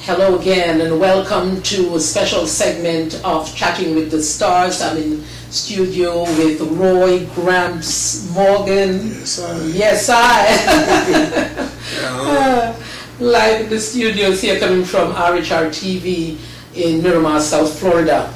Hello again and welcome to a special segment of Chatting with the Stars. I'm in studio with Roy, Gramps, Morgan. Yes, I. Live in the studios here coming from RHR TV in Miramar, South Florida.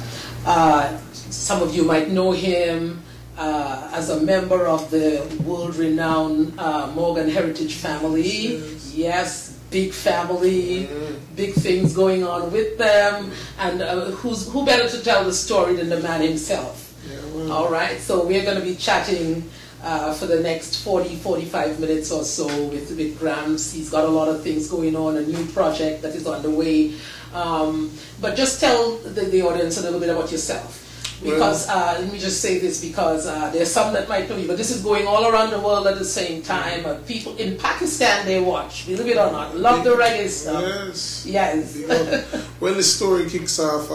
Some of you might know him as a member of the world-renowned Morgan Heritage family. Yes, big family, big things going on with them, and who better to tell the story than the man himself? Yeah, well. All right, so we're going to be chatting for the next 40-45 minutes or so with Gramps. He's got a lot of things going on, a new project that is underway. But just tell the audience a little bit about yourself. Because, let me just say this, because there's some that might know you, but this is going all around the world at the same time. People in Pakistan, they watch, believe it or not, love the reggae stuff. Yes. Yes. Well, the story kicks off,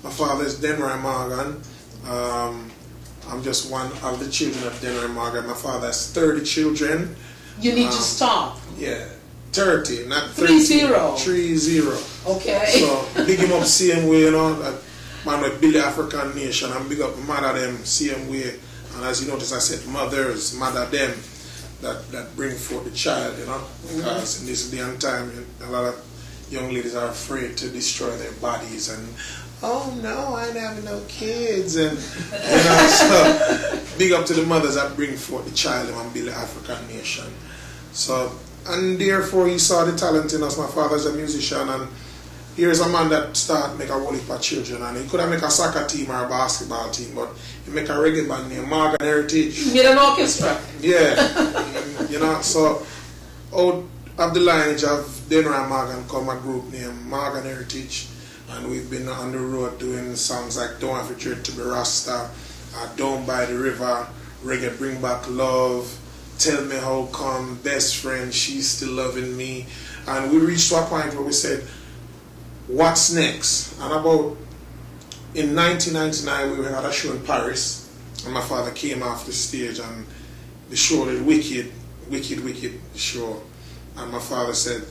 my father's Denry Morgan. I'm just one of the children of Denry Morgan. My father has 30 children. You need to stop. Yeah, 30, not 30. 30. Okay. So, big him up same way, you know. Man with Billy African Nation, and big up mother them same way. And as you notice, I said mothers, mother them that bring forth the child, you know. Because in this day and time, a lot of young ladies are afraid to destroy their bodies and, oh no, I ain't having no kids, and you know. So big up to the mothers that bring forth the child and Billy African Nation. So, and therefore he saw the talent in us. My father's a musician, and here's a man that started make a whole heap of children, and he could have make a soccer team or a basketball team, but he make a reggae band named Morgan Heritage. He made an orchestra. Yeah. You know, so out of the lineage of Denry Morgan come a group named Morgan Heritage, and we've been on the road doing songs like Don't Have a Dread to Be Rasta, Down by the River, Reggae Bring Back Love, Tell Me How Come, Best Friend, She's Still Loving Me, and we reached to a point where we said, what's next? And about in 1999 we had a show in Paris, and my father came off the stage, and the show was wicked show. And my father said,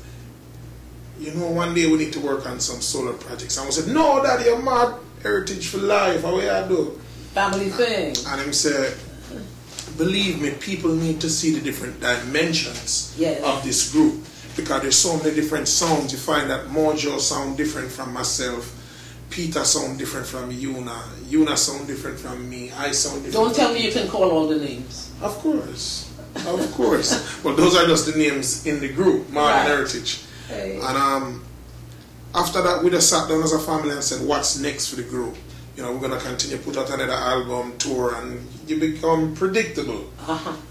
you know, one day we need to work on some solo projects. And we said, no, Daddy, you're mad. Heritage for life, how I do? Family thing. And him said, believe me, people need to see the different dimensions of this group. Because there's so many different sounds. You find that Mojo sound different from myself, Peter sound different from Yuna sound different from me, I sound different. Don't tell me you can call all the names. Of course. Well, those are just the names in the group, Morgan Heritage. Hey. And after that, we just sat down as a family and said, what's next for the group? You know, we're going to continue to put out another album, tour, and you become predictable.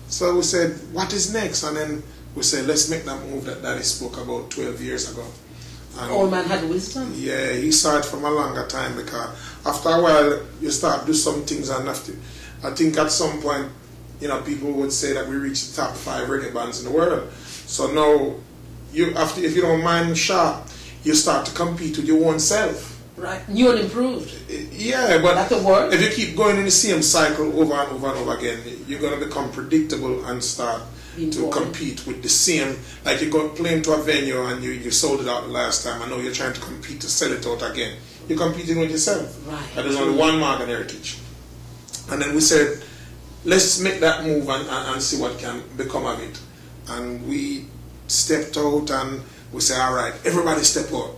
So we said, what is next? And then we said, let's make that move that Daddy spoke about 12 years ago. And old man had wisdom? Yeah, he saw it from a longer time, because after a while, you start to do some things, and after, I think at some point, you know, people would say that we reached the top 5 reggae bands in the world. So now, if you don't mind sharp, you start to compete with your own self. Right, new and improved. Yeah, but that's the word. If you keep going in the same cycle over and over and over again, you're going to become predictable and start to compete with the same, like you go playing to a venue and you sold it out the last time, and now you're trying to compete to sell it out again. You're competing with yourself. Right. And there's only one Morgan Heritage. And then we said, let's make that move and see what can become of it. And we stepped out and we said, all right, everybody step out.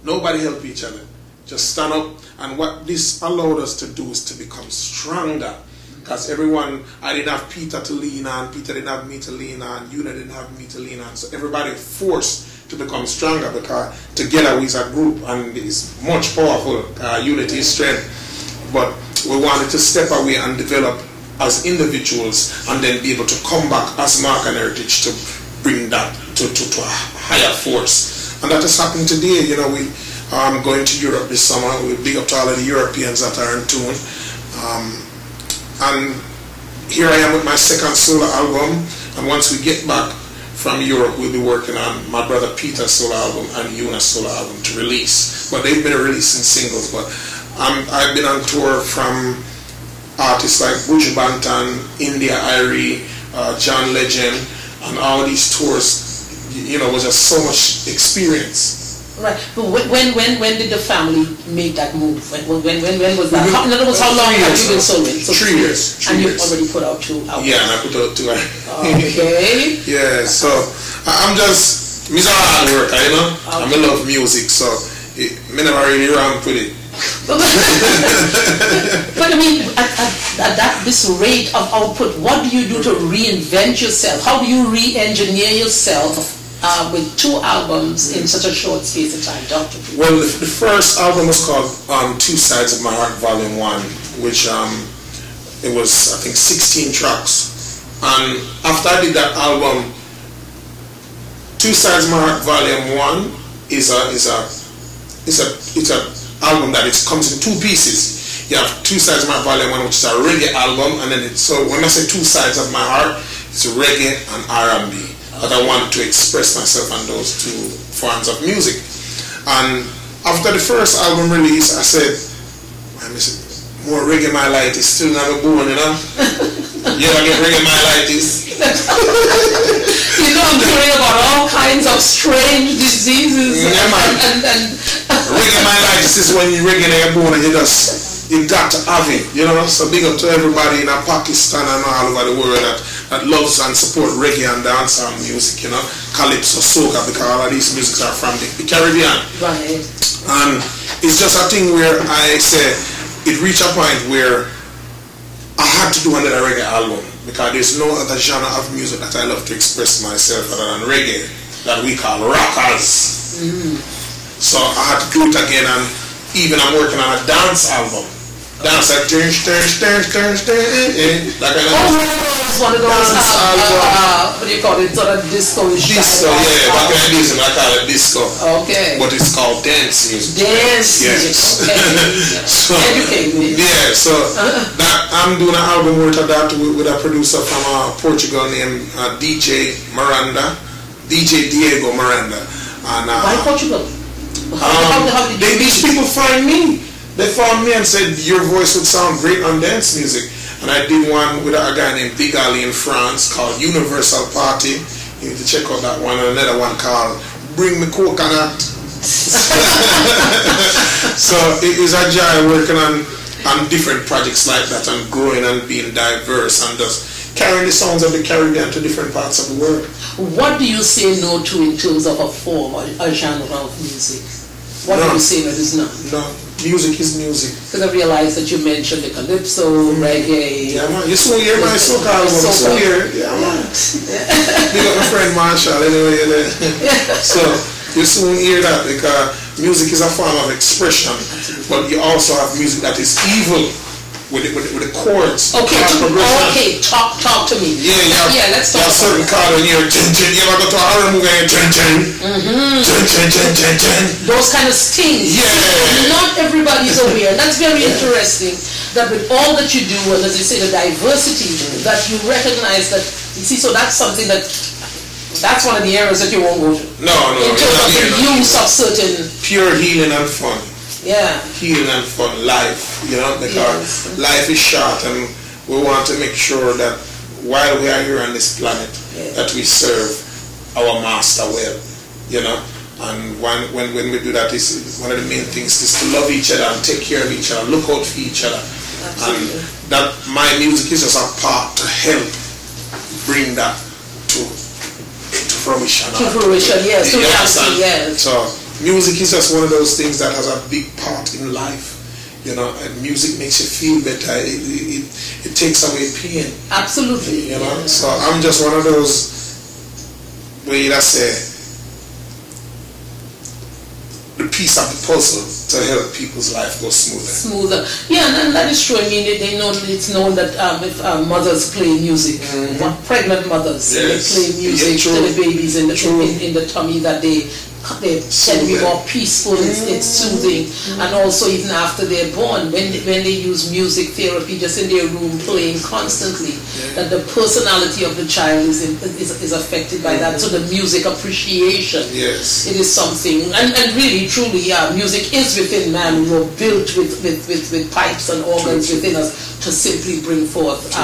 Nobody help each other. Just stand up. And what this allowed us to do is to become stronger. Because everyone, I didn't have Peter to lean on, Peter didn't have me to lean on, Una didn't have me to lean on. So everybody forced to become stronger, because together we as a group, and it's much powerful, unity is strength. But we wanted to step away and develop as individuals, and then be able to come back as Morgan Heritage to bring that to a higher force. And that has happened today. You know, we going to Europe this summer. We big up to all of the Europeans that are in tune. And here I am with my second solo album, and once we get back from Europe, we'll be working on my brother Peter's solo album and Yuna's solo album to release. But they've been releasing singles, but I've been on tour from artists like Buju Banton, India Irie, John Legend, and all these tours, you know, was just so much experience. Right. But when did the family make that move? When was that? In other words, how long have you been soloing? So 3 years. And you've already put out 2 albums? Yeah, and I put out 2 albums. Okay. Yeah, so I'm just, I'm a hard worker, you know? Okay. I love music, so I never really ramp with it. But I mean, at this rate of output, what do you do to reinvent yourself? How do you re-engineer yourself with 2 albums in such a short space of time, Dr. P? Well, the first album was called Two Sides of My Heart, Volume 1, which it was, I think, 16 tracks. And after I did that album, Two Sides of My Heart, Volume 1 is a album that it comes in 2 pieces. You have Two Sides of My Volume 1, which is a reggae album, and then so when I say Two Sides of My Heart, it's reggae and R&B. But I want to express myself on those 2 forms of music. And after the first album release, I said, more reggae myelitis, still never born, you know? You ever get reggae myelitis? You know, I'm hearing about all kinds of strange diseases. And reggae myelitis is when you're reggae in your bone and you got to have it, you know? So big up to everybody in Pakistan and all over the world that loves and support reggae and dancehall music, you know? Calypso, soca, because all of these musics are from the Caribbean. Right. And it's just a thing where I say, it reached a point where I had to do another reggae album because there's no other genre of music that I love to express myself other than reggae that we call rockers. So I had to do it again, and even I'm working on a dance album. Dance like that kind of one of those dance album. What do you call it? Sort of disco. Disco, yeah, back in the days I call it disco. Okay. But it's called dance music. Dance music. Okay. So, educate me. Yeah, so that I'm doing an album with a producer from Portugal named DJ Diego Miranda. And, why Portugal? These people find me. They found me and said your voice would sound great on dance music. And I did one with a guy named Big Ali in France called Universal Party. You need to check out that one. And another one called Bring Me Coconut. So it is a joy working on different projects like that and growing and being diverse and just carrying the sounds of the Caribbean to different parts of the world. What do you say no to in terms of a form or a genre of music? What do you say that is not? No, music is music. Because I realized that you mentioned the calypso, reggae. Yeah, man. You soon hear my soca album. You soon hear it. Yeah, man. Big up my friend Marshall, anyway. So you soon hear that because music is a form of expression. But you also have music that is evil. With the chords. Okay, talk to me. Yeah, let's talk. There's a certain chord when you're you ever go to a horror movie and those kind of stings. Yeah. Not everybody is aware. That's very interesting. That with all that you do, and as you say, the diversity, that you recognize that. You see, so that's something that's one of the areas that you won't go to. No. In terms of the use of certain pure healing and fun. Yeah. Healing and fun, life, you know, because life is short and we want to make sure that while we are here on this planet, that we serve our master well, you know. And when we do that, is one of the main things is to love each other and take care of each other, look out for each other. Absolutely. And that my music is just a part to help bring that to fruition. To fruition, yes. To reality, yes. So music is just one of those things that has a big part in life, you know, and music makes you feel better. It takes away pain. Absolutely. You know, so I'm just one of those, way I say, the piece of the puzzle to help people's life go smoother. Yeah, and that is true. I mean, it's known that if mothers play music, pregnant mothers, they play music to the babies in the tummy, that they tend to be more peaceful, it's soothing, and also even after they're born, when they use music therapy just in their room playing constantly, that the personality of the child is affected by that. So the music appreciation, it is something, and really truly, music is within man. We were built with pipes and organs within us to simply bring forth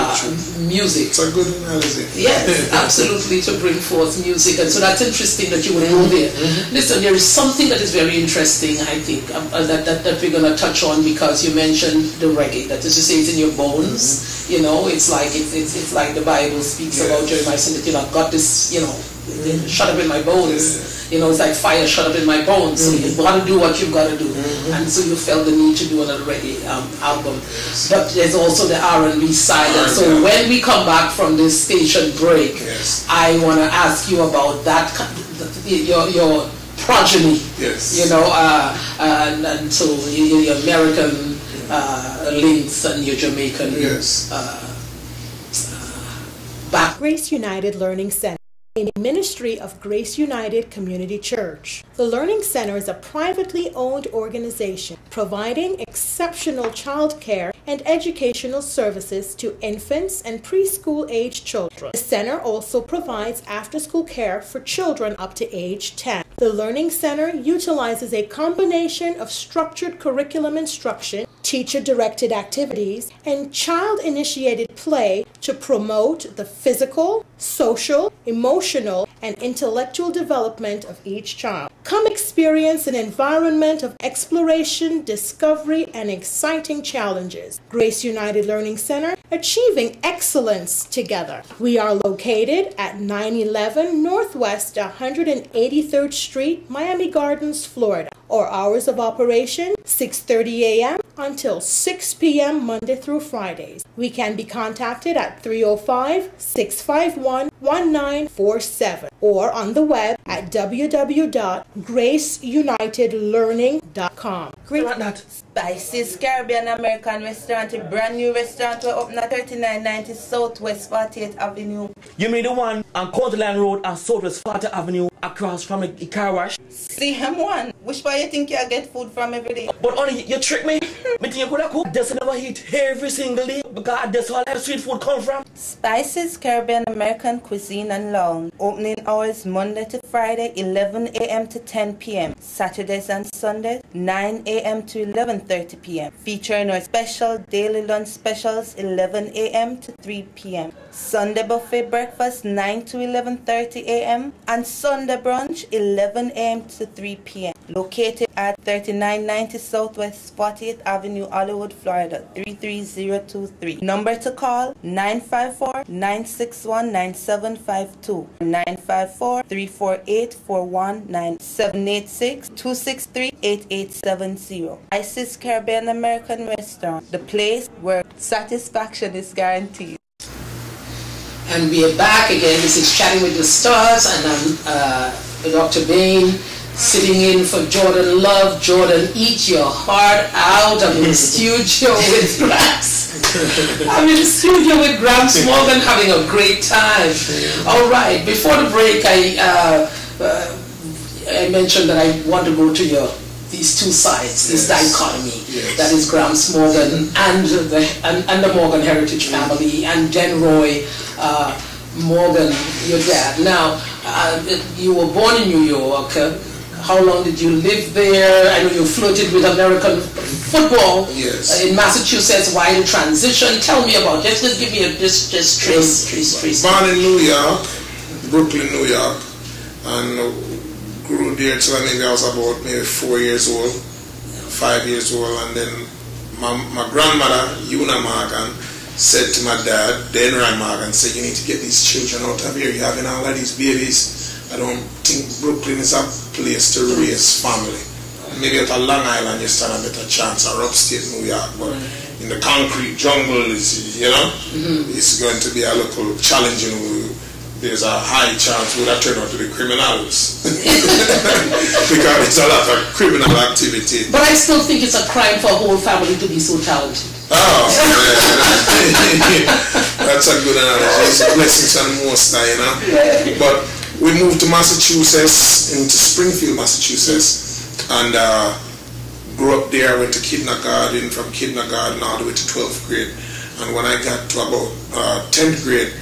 music. It's a good analogy. Yes, absolutely, to bring forth music. And so that's interesting that you would go there. Listen, there is something that is very interesting, I think, that we're going to touch on, because you mentioned the reggae. That is to say, it's in your bones. You know, it's like the Bible speaks about Jeremiah saying that, got this, shut up in my bones. You know, it's like fire shut up in my bones. So you've got to do what you've got to do. And so you felt the need to do another reggae album. But there's also the R&B side. And so when we come back from this station break, I want to ask you about that, your progeny. Yes. And so your American links and your Jamaican back. Grace United Learning Center, a ministry of Grace United Community Church. The Learning Center is a privately owned organization providing exceptional child care and educational services to infants and preschool-age children. The center also provides after-school care for children up to age 10. The Learning Center utilizes a combination of structured curriculum instruction, teacher-directed activities, and child-initiated play to promote the physical, social, emotional, and intellectual development of each child. Come experience an environment of exploration, discovery, and exciting challenges. Grace United Learning Center, achieving excellence together. We are located at 911 Northwest 183rd Street, Miami Gardens, Florida. Our hours of operation, 6:30 a.m. until 6 p.m. Monday through Fridays. We can be contacted at 305-651-1947 or on the web at www.graceunitedlearning.com. Spices Caribbean American restaurant, a brand new restaurant. We're open at 3990 Southwest 48th Avenue. You mean the one on Countyland Road and Southwest 40th Avenue across from the car wash? CM1. Which part you think you get food from every day? But only you trick me. Me think you could have cooked. Just never eat every single day because that's all that street food come from. Spices Caribbean American Cuisine and Lounge. Opening hours Monday to Friday, 11 a.m. to 10 p.m. Saturdays and Sundays, 9 a.m. to 11:30 p.m. Featuring our special daily lunch specials, 11 a.m. to 3 p.m. Sunday buffet breakfast, 9 to 11:30 a.m. and Sunday brunch, 11 a.m. to 3 p.m. Located at 3990 Southwest 40th Avenue, Hollywood, Florida, 33023. Number to call, 954-961-9752, 954-348-4197, 786-263-8870. ISIS Caribbean American Restaurant, the place where satisfaction is guaranteed. And we are back again. This is Chatting with the Stars, and I'm Dr. Bayne, sitting in for Jordan Love. Jordan, eat your heart out. I'm in the studio with Gramps. I'm in the studio with Gramps Morgan, having a great time. All right, before the break, I mentioned that I want to go to these two sides, this dichotomy, that is Gramps Morgan and the Morgan Heritage family, and Denroy Morgan, your dad. Now, you were born in New York. How long did you live there? I know you flirted with American football in Massachusetts. Why the transition? Tell me about it. Just give me just trace. Born in New York, Brooklyn, New York, and grew there till I was about maybe 4 years old, 5 years old, and then my grandmother, Una Morgan, said to my dad, Denroy Morgan, said, you need to get these children out of here. You're having all of these babies. I don't think Brooklyn is a place to raise family. Maybe at a Long Island you stand a better chance, or upstate New York, but in the concrete jungle, it's going to be a little challenging. There's a high chance we'll turn out to be criminals because it's a lot of criminal activity. But I still think it's a crime for a whole family to be so talented. Oh, yeah. That's a good analogy. It's blessings and most, But we moved to Massachusetts, into Springfield, Massachusetts, and grew up there. I went to kindergarten, from kindergarten all the way to 12th grade. And when I got to about 10th grade,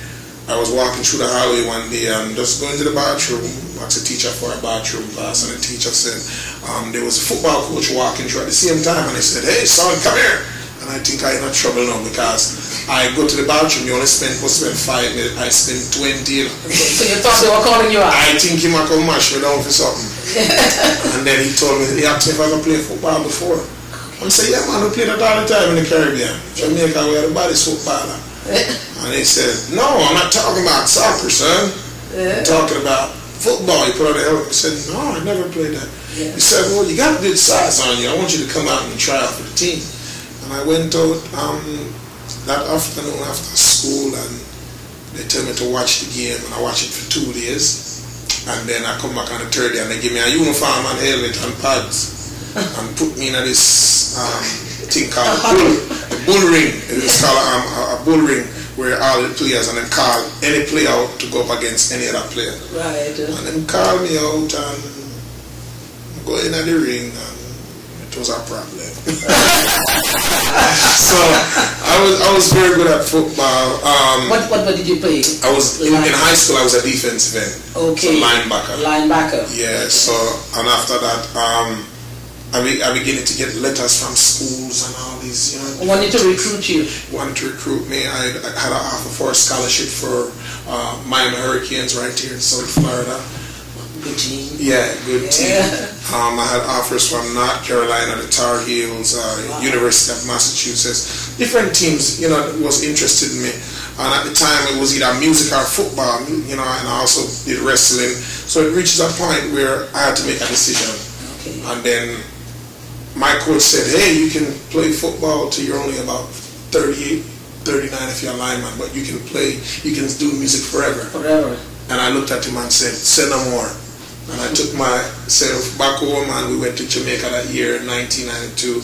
I was walking through the hallway one day and just going to the bathroom, asked the teacher for a bathroom pass, and the teacher said there was a football coach walking through at the same time, and he said, "Hey son, come here." And I think I'm in trouble now because I go to the bathroom, you only spend 5 minutes, I spend 20. So you thought they were calling you out? I think he might come mash me down for something. And then he told me, he asked me if I ever played football before. I said, yeah man, we played that all the time in the Caribbean. Jamaica, we had a body footballer. And he said, no, I'm not talking about soccer, son. I'm talking about football. He put on the helmet. He said, no, I never played that. He said, well, you got good size on you. I want you to come out and try out for the team. And I went out that afternoon after school, and they told me to watch the game, and I watched it for 2 days. And then I come back on the third day, and they give me a uniform and helmet and pads, and put me in this thing called a bull ring. It's called a bull ring, where all the players, and then call any player out to go up against any other player. Right. And then call me out and go in at the ring, and it was a problem. So I was very good at football. What did you play? I was in high school. I was a defensive end. Okay. So linebacker. Linebacker. Yeah. So and after that, I began to get letters from schools and all these. Wanted to recruit you. Wanted to recruit me. I had an offer for a scholarship for Miami Hurricanes right here in South Florida. Good team. Yeah, good team. I had offers from North Carolina, the Tar Heels, University of Massachusetts. Different teams, was interested in me. And at the time, it was either music or football, and I also did wrestling. So it reaches a point where I had to make a decision. Okay. And then my coach said, hey, you can play football till you're only about 38, 39 if you're a lineman, but you can do music forever. Forever. And I looked at him and said, say no more. And I took myself back home, and we went to Jamaica that year, 1992,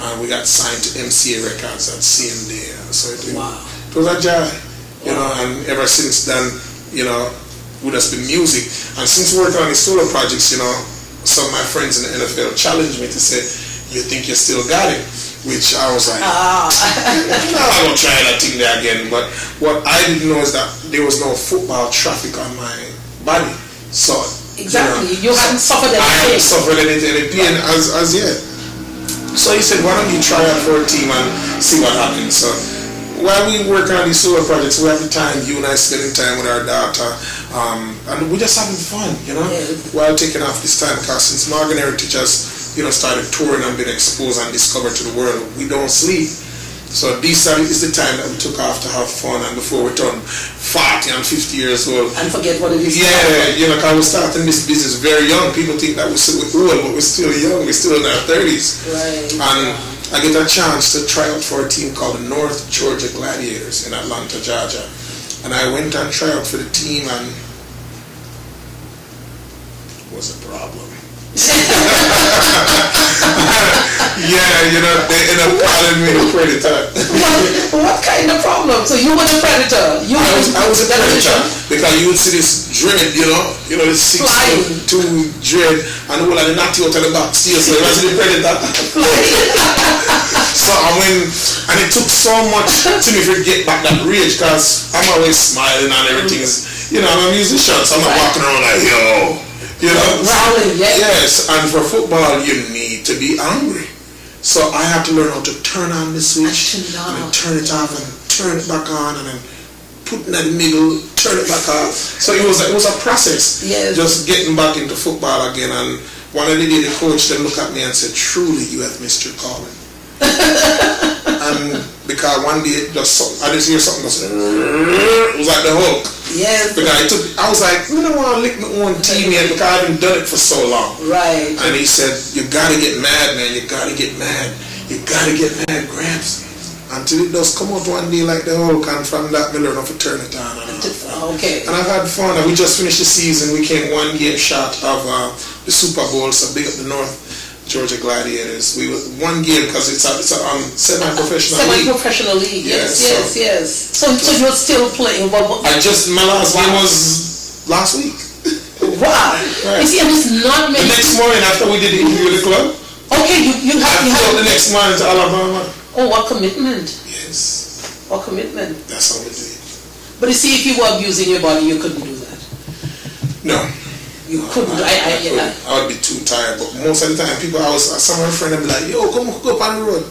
and we got signed to MCA Records that same day. So it was a joy, and ever since then, would have been music. And since working on the solo projects, some of my friends in the NFL challenged me to say, you think you still got it? Which I was like, no, I won't try that thing there again. But what I didn't know is that there was no football traffic on my body. So exactly, you hadn't suffered any pain. I hadn't suffered any pain as yet. So he said, why don't you try out for a team and see what happens? So while we work on these solo projects, we have the time, you and I spending time with our daughter, and we're just having fun, while taking off this time, because since Morgan Heritage has started touring and been exposed and discovered to the world, we don't sleep. So this is the time that we took off to have fun, and before we turn 40 and 50 years old. And forget what it is. Yeah, because we're starting this business very young. People think that we're old, but we're still young. We're still in our 30s. Right. And I get a chance to try out for a team called the North Georgia Gladiators in Atlanta, Georgia. And I went and tried out for the team, and it was a problem. Yeah, they end up calling me the predator. What kind of problem? So you were the predator? I was a predator, because you would see this dread, this 6'2" dread, and all of the natty out of the back still, so I was the predator. So and it took so much to me to get back that rage, because I'm always smiling and everything. I'm a musician, so I'm not walking around like, yo. Yes, and for football you need to be angry. So I have to learn how to turn on the switch and then turn it off and turn it back on, and then put it in the middle, turn it back off. So it was a process. Yes. Just getting back into football again. And one of the day the coach then looked at me and said, truly you have missed your calling. And because one day I just hear something goes, it was like the Hulk. Yes. Because I was like, I don't want to lick my own teammate because I haven't done it for so long. Right. And he said, you got to get mad, man. You got to get mad. You got to get mad, Gramps. Until it does come out one day like the Hulk, and from that we learn how to turn it on. Okay. And I've had fun. And we just finished the season. We came 1 game short of the Super Bowl, so big up the North Georgia Gladiators. We were 1 game because it's a semi-professional league. Semi-professional league. Yes. So you're still playing? My last game was last week. Wow. Right. You see, and it's not many. The next morning after we did the interview with the club. Okay, you have the next morning to Alabama. Oh, what commitment! Yes. What commitment! That's how we do it. But you see, if you were abusing your body, you couldn't do that. No. You couldn't. I would be too tired. But most of the time, some of my friends would be like, yo, come hook up on the road.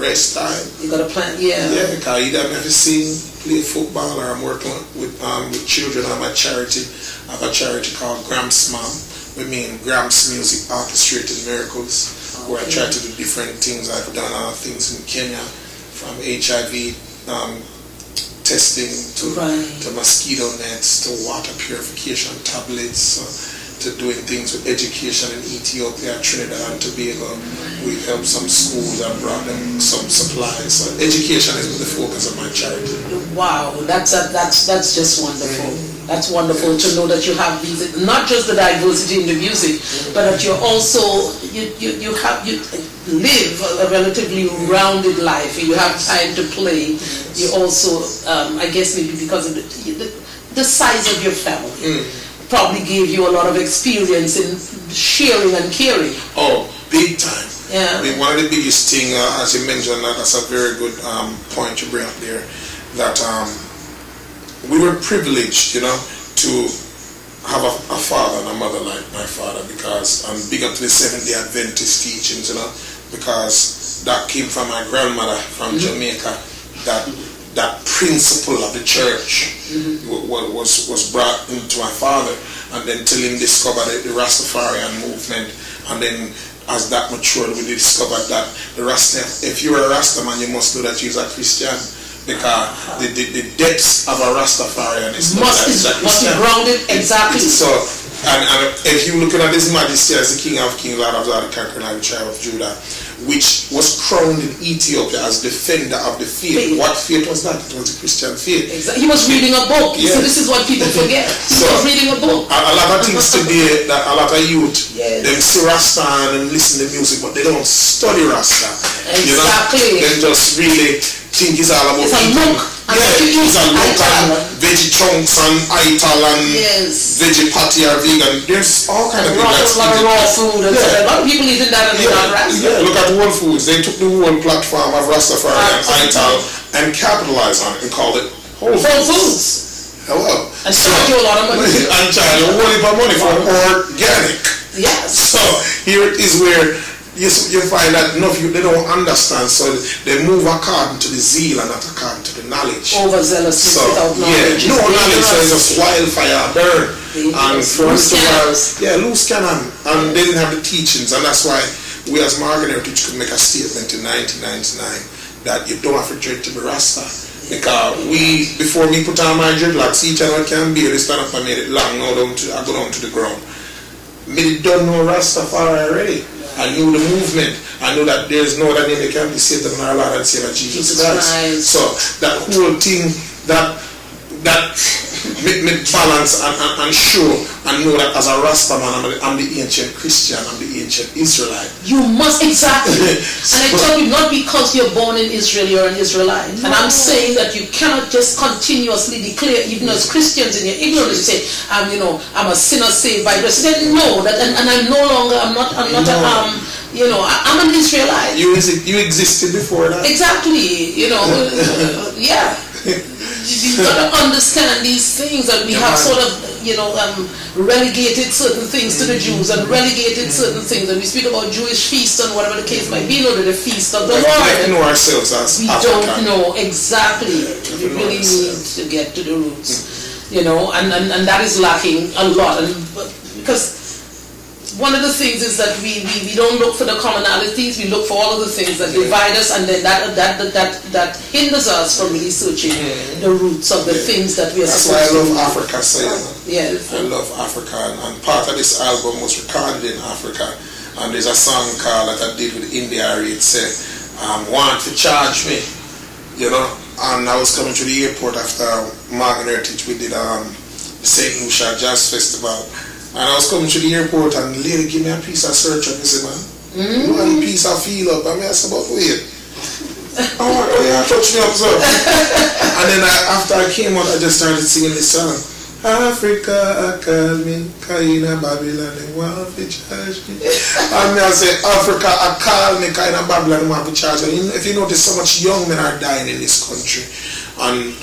Rest time. You got a plan, yeah. Yeah, because either I'm ever sing, play football, or I'm working with children on my charity. I have a charity called Gramps we mean Gramps Music Orchestrated Miracles, where I try to do different things. I've done things in Kenya, from HIV testing to mosquito nets to water purification tablets to doing things with education in Ethiopia, Trinidad and Tobago. We've helped some schools and brought them some supplies. So education is the focus of my charity. Wow, that's just wonderful. That's wonderful to know that you have these, not just the diversity in the music, but that you're also you live a relatively rounded life. You have time to play. You also, I guess maybe because of the size of your family, probably gave you a lot of experience in sharing and caring. Oh, big time. Yeah. I mean, one of the biggest things, as you mentioned, that's a very good point you bring up there, that we were privileged, to have a father and a mother like my father, because I'm big up to the Seventh-day Adventist teachings, because that came from my grandmother from Jamaica, that principle of the church was brought into my father, and then till him discovered the Rastafarian movement, and then as that matured, we discovered that if you are a Rasta man, you must know that you're a Christian, because the depths of a Rastafarian must be grounded exactly. So, and if you looking at His Majesty as the King of Kings, Lord of Lords, conquering the tribe of Judah, which was crowned in Ethiopia as defender of the faith. What faith was that? It was the Christian faith. Exactly. He was reading a book. Yes. So this is what people forget. He was reading a book. A lot of things today that a lot of youth, they see Rasta and listen to music, but they don't study Rasta. Exactly. They just really think it's all about it's a look. It's a look and veggie chunks and ital and veggie patty or vegan. There's all kind of things. A lot of raw food and stuff. A lot of people eating that and they're not Rasta. Yeah, look at Whole Foods. They took the whole platform of Rastafari and ital and capitalized on it and called it Whole Foods. Hello. And charge you a lot of money. And charge you a whole heap of money for organic. Yes. So here it is where you find that enough they don't understand, so they move according to the zeal and not according to the knowledge. Overzealousness without knowledge. No knowledge, so it's just wildfire burn. And for us loose cannon. And they didn't have the teachings, and that's why we as Morgan Heritage could make a statement in 1999 that you don't have to dread to be Rasta. Because before me put on my dreadlocks, each and one can be, they stand up and made it long, I go down to the ground. Me don't know Rastafari already. I knew the movement. I knew that there is no other name that can be saved than our Lord and Savior Jesus Christ. So that whole thing that make me balance and show and know that as a Rasta man, I'm the ancient Christian, I'm the ancient Israelite. You must, exactly. And I tell you, not because you're born in Israel, you're an Israelite. No. And I'm saying that you cannot just continuously declare, even as Christians in your ignorance, say, I'm a sinner saved by grace. No, and I'm no longer, I'm not I'm an Israelite. You existed before that. Exactly, yeah. You've got to understand these things, and we have sort of, relegated certain things to the Jews and relegated certain things, and we speak about Jewish feasts and whatever the case might be, the feast of the Lord. We don't know ourselves as we African. Don't know exactly. We really need to get to the roots, and that is lacking a lot, because one of the things is that we don't look for the commonalities, we look for all of the things that divide us, and then that hinders us from really searching the roots of the things that we are supposed to do. That's why I love Africa so Yes. I love Africa, and part of this album was recorded in Africa, and there's a song called that I did with India, it said, want to charge me, and I was coming to the airport after Morgan Heritage, we did St. Lucia Jazz Festival. And I was coming to the airport and the lady gave me a piece of search and I said, man, one piece of feel up. I said, but wait. Oh, you touch me up, so. And then after I came out, I just started singing this song. Africa, call me, Kaina Babylon, they want to charge me. And I said, Africa, call me, Kaina Babylon, they want to charge me. If you notice, so much young men are dying in this country. And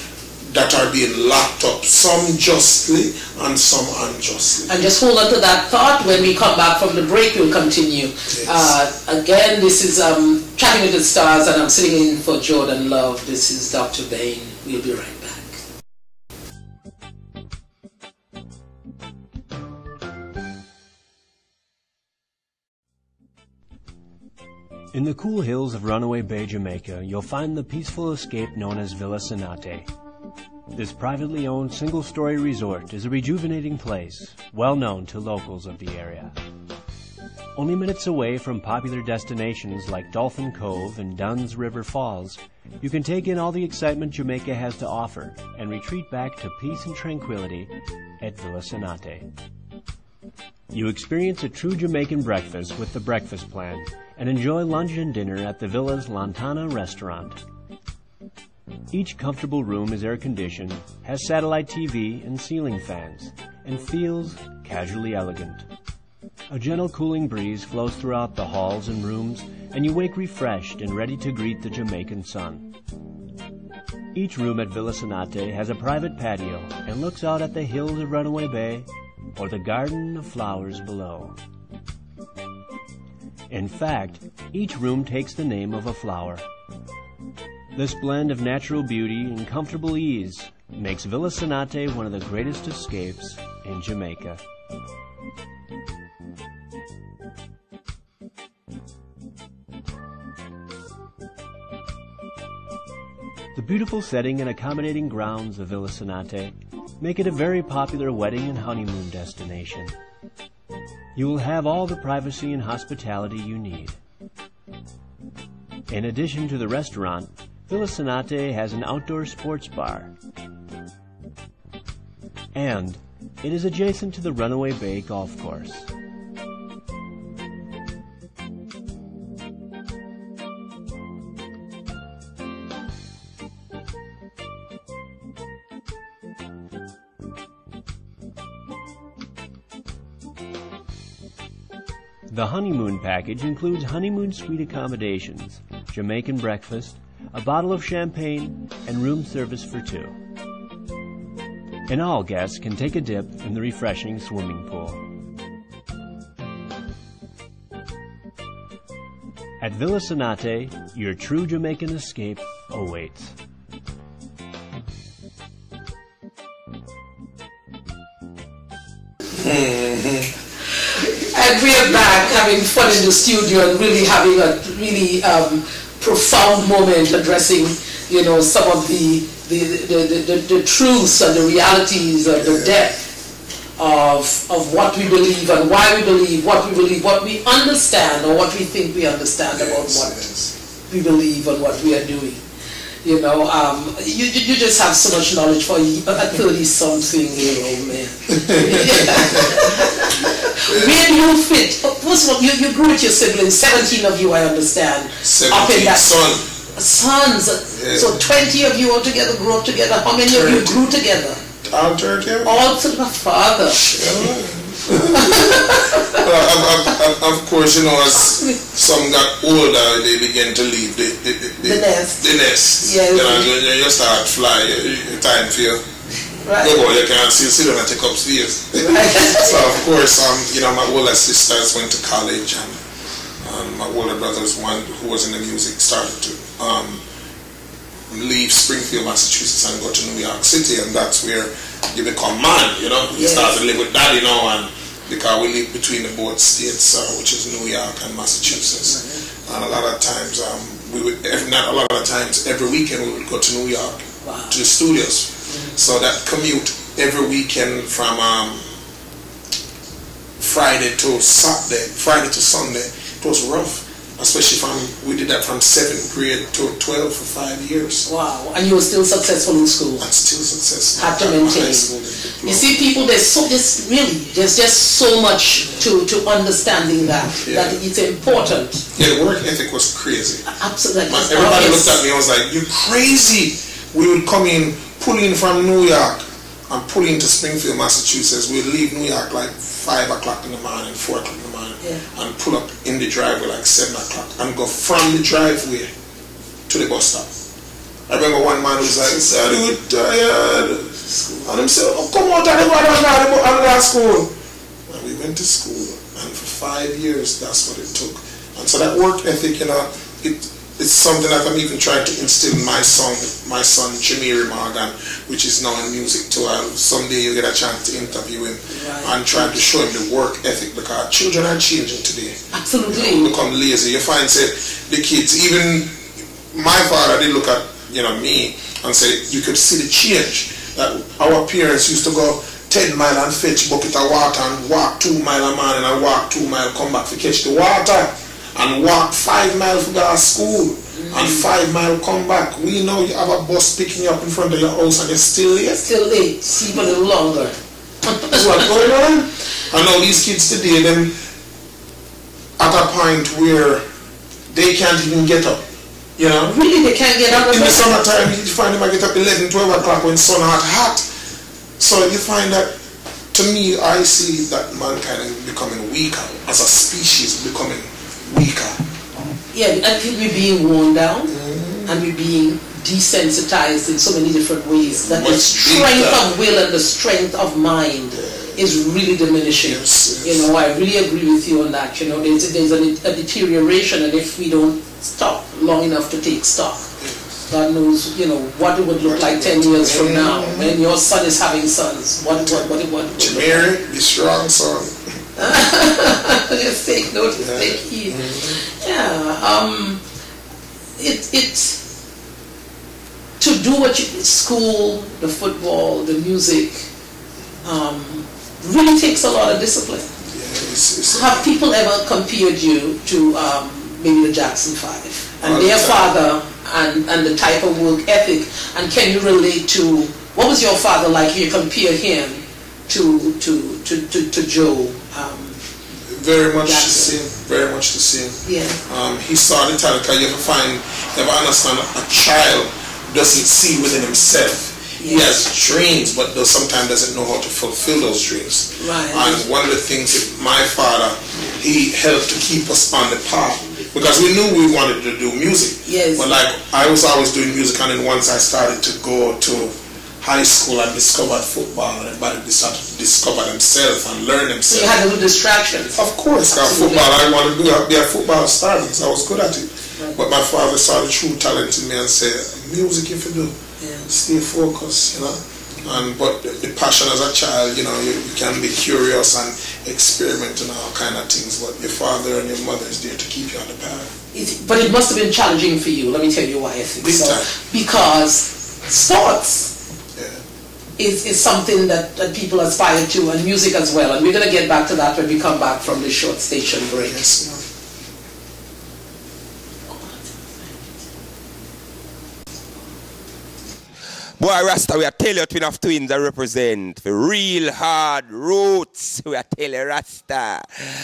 that are being locked up, some justly and some unjustly. And just hold on to that thought. When we come back from the break, we'll continue. Yes. Again, this is Chatting with the Stars, and I'm sitting in for Jordan Love. This is Dr. Bayne. We'll be right back. In the cool hills of Runaway Bay, Jamaica, you'll find the peaceful escape known as Villa Sonate. This privately owned single-story resort is a rejuvenating place, well known to locals of the area. Only minutes away from popular destinations like Dolphin Cove and Dunn's River Falls, you can take in all the excitement Jamaica has to offer and retreat back to peace and tranquility at Villa Sonate. You experience a true Jamaican breakfast with the breakfast plan and enjoy lunch and dinner at the Villa's Lantana restaurant. Each comfortable room is air-conditioned, has satellite TV and ceiling fans, and feels casually elegant. A gentle cooling breeze flows throughout the halls and rooms, and you wake refreshed and ready to greet the Jamaican sun. Each room at Villa Sonate has a private patio and looks out at the hills of Runaway Bay or the garden of flowers below. In fact, each room takes the name of a flower. This blend of natural beauty and comfortable ease makes Villa Sonate one of the greatest escapes in Jamaica. The beautiful setting and accommodating grounds of Villa Sonate make it a very popular wedding and honeymoon destination. You will have all the privacy and hospitality you need. In addition to the restaurant, Villa Sonate has an outdoor sports bar. And it is adjacent to the Runaway Bay golf course. The honeymoon package includes honeymoon suite accommodations, Jamaican breakfast, a bottle of champagne, and room service for two. And all guests can take a dip in the refreshing swimming pool. At Villa Sonate, your true Jamaican escape awaits. And we are back having fun in the studio and really having a really profound moment addressing, you know, some of the truths and the realities of the depth of what we believe and why we believe, what we understand or what we think we understand about what we believe and what we are doing. You know, you just have so much knowledge for a 30-something-year-old man. Where do you fit? First of all, you grew with your siblings, 17 of you, I understand. 17 sons. Yeah. So 20 of you all together grew up together. How many 30. Of you grew together? All 30. All to my father. Of course, you know, as some got older, they began to leave the nest. Yes. You know, you start fly, time for you. Right. Go you can't sit down and take upstairs. Right. So of course, you know, my older sisters went to college, and my older brothers, one who was in the music, started to leave Springfield, Massachusetts, and go to New York City, and that's where you become man. You know, you start to live with daddy now, and because we live between the both states, which is New York and Massachusetts, and a lot of times every weekend we would go to New York to the studios. So that commute every weekend from Friday to Sunday, it was rough. Especially we did that from 7th grade to 12 for 5 years. Wow, and you were still successful in school? I'm still successful. Had to maintain. You see, people, there's just so much to understanding that it's important. Yeah, the work ethic was crazy. Absolutely. Everybody looked at me and was like, "You're crazy." We would come in, pull in from New York, and pull into Springfield, Massachusetts. We'd leave New York like 5 o'clock in the morning, 4 o'clock in the morning, and pull up in the driveway like 7 o'clock, and go from the driveway to the bus stop. I remember one man was like, "Sir, you tired?" And him said, "Oh, come out of the school." And we went to school, and for 5 years, that's what it took. And so that work ethic, you know, it's something that I'm even trying to instill in my son, Jamiri Morgan, which is now in music too. Someday you'll get a chance to interview him and try to show him the work ethic, because children are changing today. Absolutely. You know, become lazy. You find, say, the kids, even my father did look at, you know, me and say, you could see the change. That our parents used to go 10 miles and fetch bucket of water and walk 2 miles a morning and walk 2 miles, come back to catch the water. And walk 5 miles to go to school and 5 miles come back. We know you have a bus picking you up in front of your house and you're still late. Still late, sleep a little longer. That's what's going on. And now these kids today, them at a point where they can't even get up. You know? Really, they can't get up? In the summertime, you find them get up 11, 12 o'clock when sun hot. So you find that, to me, I see that mankind is becoming weaker. As a species, becoming weaker. Yeah, I think we're being worn down and we're being desensitized in so many different ways that the strength of will and the strength of mind is really diminishing. Yes. You know, I really agree with you on that. You know, there's a deterioration, and if we don't stop long enough to take stock, God knows, you know, what it would look like 10 years from now when your son is having sons. What Jamiri, be strong, son. Just take notice, take heed. It's to do what you school, the football, the music, really takes a lot of discipline. Have people ever compared you to maybe the Jackson 5 and their father and the type of work ethic? And can you relate to what was your father like? You compare him to Joe. Very much the same. Very much the same. Yeah. He saw the talent. You ever understand a child doesn't see within himself. He has dreams, but sometimes doesn't know how to fulfill those dreams. Right. And one of the things that my father, he helped to keep us on the path, because we knew we wanted to do music. Yes. But like I was always doing music, and then once I started to go to high school and discovered football, and everybody started to discover themselves and learn themselves. So you had a little distraction. Of course, football. I wanted to be a football star because I was good at it. Right. But my father saw the true talent in me and said, "Music, if you do, stay focused, you know." But the passion as a child, you know, you can be curious and experiment and all kind of things. But your father and your mother is there to keep you on the path. But it must have been challenging for you. Let me tell you why I think so. Because sports is something that people aspire to, and music as well. And we're going to get back to that when we come back from this short station break. Yes. Boy, Rasta, we are tell you twin of twins that represent the real hard roots. We are tell you, Rasta.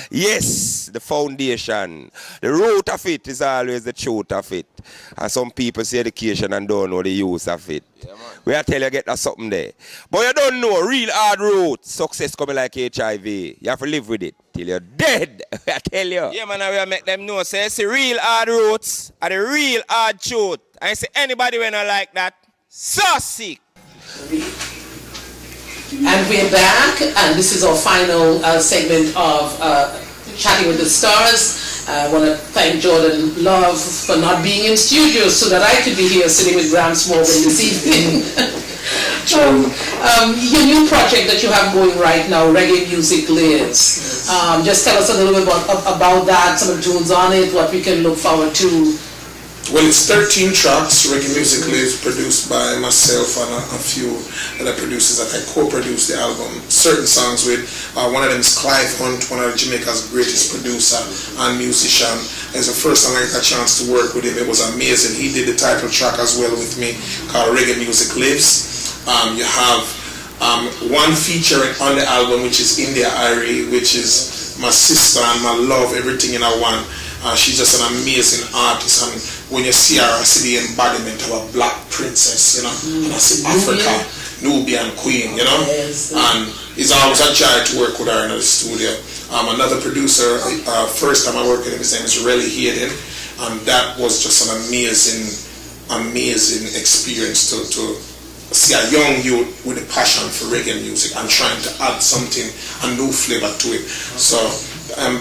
Yes, the foundation. The root of it is always the truth of it. And some people see education and don't know the use of it. Yeah, we are tell you, get that something there. But you don't know, real hard roots. Success coming like HIV. You have to live with it till you're dead. We are tell you. Yeah, man, we make them know. So you see real hard roots and the real hard truth. And you see anybody when I like that, so sick. And we're back, and this is our final segment of Chatting with the Stars. I want to thank Jordan Love for not being in studio so that I could be here sitting with Gramps Morgan this evening. Your new project that you have going right now, Reggae Music Lives. Just tell us a little bit about that, some of the tunes on it, what we can look forward to. Well, it's 13 tracks. Reggae Music Lives, produced by myself and a few other producers that I co-produced the album. Certain songs with one of them is Clive Hunt, one of Jamaica's greatest producer and musician. It's the first time I got a chance to work with him. It was amazing. He did the title track as well with me, called Reggae Music Lives. You have one feature on the album, which is India Irie, which is my sister and my love, everything in a one. She's just an amazing artist, and when you see her, I see the embodiment of a black princess, you know, and I see Africa, Nubian queen, you know, and it's always a joy to work with her in the studio. Another producer, first time I worked with him, his name is Relly Hayden, and that was just an amazing amazing experience to see a young youth with a passion for reggae music and trying to add something, a new flavor to it. So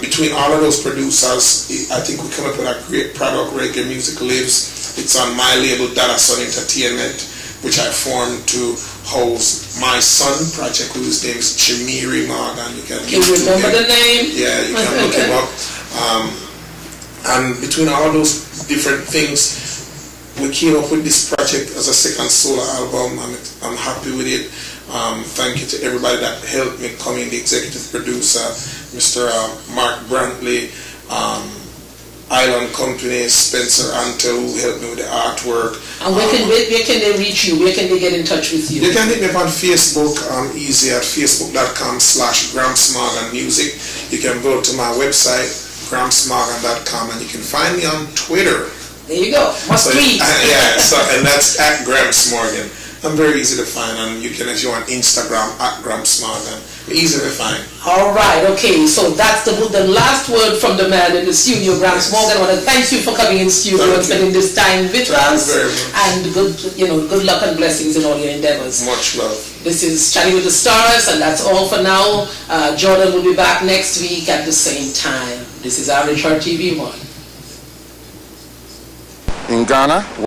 between all of those producers, I think we come up with a great product. Reggae Music Lives. It's on my label, Dada Son Entertainment, which I formed to house my son project, whose name is Chimiri Morgan. You remember the name? Yeah, you can look him up. And between all those different things, we came up with this project as a second solo album, and I'm happy with it. Thank you to everybody that helped me come in, the executive producer, Mr. Mark Brantley, Island Company, Spencer Antel, who helped me with the artwork. And where can they reach you? Where can they get in touch with you? They can hit me up on Facebook, easy at facebook.com/GrampsMorganMusic. You can go to my website, GrampsMorgan.com, and you can find me on Twitter. There you go. Must tweet. And that's at Gramps Morgan. I'm very easy to find, and you can, if you want, Instagram at Gramps Morgan. Easy to find. All right, okay. So that's the last word from the man in the studio, Gramps Morgan. I want to thank you for coming in studio and spending this time with us. Very much. And good luck and blessings in all your endeavors. Much love. This is Chatting with the Stars, and that's all for now. Jordan will be back next week at the same time. This is RHR TV 1. In Ghana.